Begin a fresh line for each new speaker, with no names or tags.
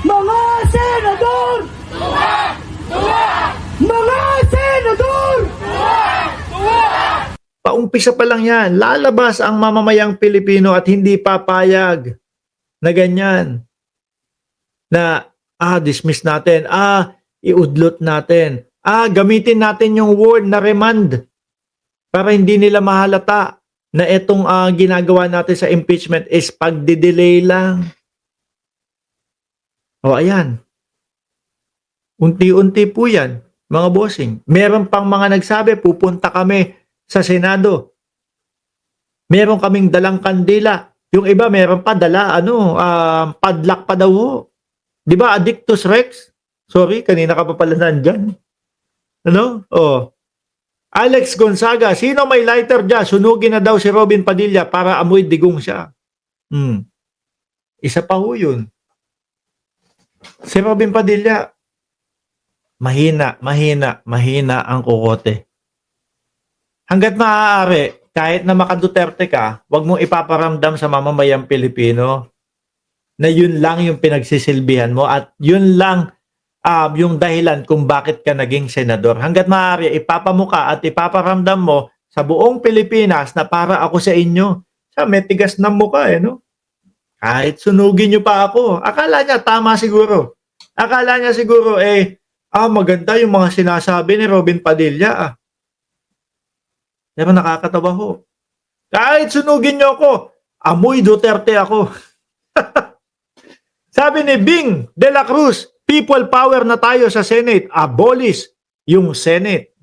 Mga senador! Mga senador!
Paumpisa pa lang yan, lalabas ang mamamayang Pilipino at hindi papayag na ganyan. Na, dismiss natin, iudlot natin, gamitin natin yung word na remand para hindi nila mahalata na itong ginagawa natin sa impeachment is pagdidelay lang. O ayan, unti-unti po yan, mga bossing. Meron pang mga nagsabi, pupunta kami sa Senado. Meron kaming dalang kandila. Yung iba meron pa dala padlock pa daw. Di ba, Addictus Rex? Sorry, kanina ka pa pala nandyan. Ano? Oh. Alex Gonzaga, sino may lighter dyan? Sunugin na daw si Robin Padilla para amoy digong siya. Isa pa ho yun. Si Robin Padilla, mahina ang kukote. Hanggat maaari, kahit na maka-Duterte ka, wag mong ipaparamdam sa mamamayang Pilipino na yun lang yung pinagsisilbihan mo at yun lang yung dahilan kung bakit ka naging senador. Hanggat maaari, ipapamuka at ipaparamdam mo sa buong Pilipinas na para ako sa inyo. Sa may tigas ng muka no? Kahit sunugin nyo pa ako. Akala niya tama siguro. Akala niya siguro maganda yung mga sinasabi ni Robin Padilla Pero nakakatawa ho. Kahit sunugin nyo ako, amoy Duterte ako. Sabi ni Bing de la Cruz, people power na tayo sa Senate. Abolish yung Senate.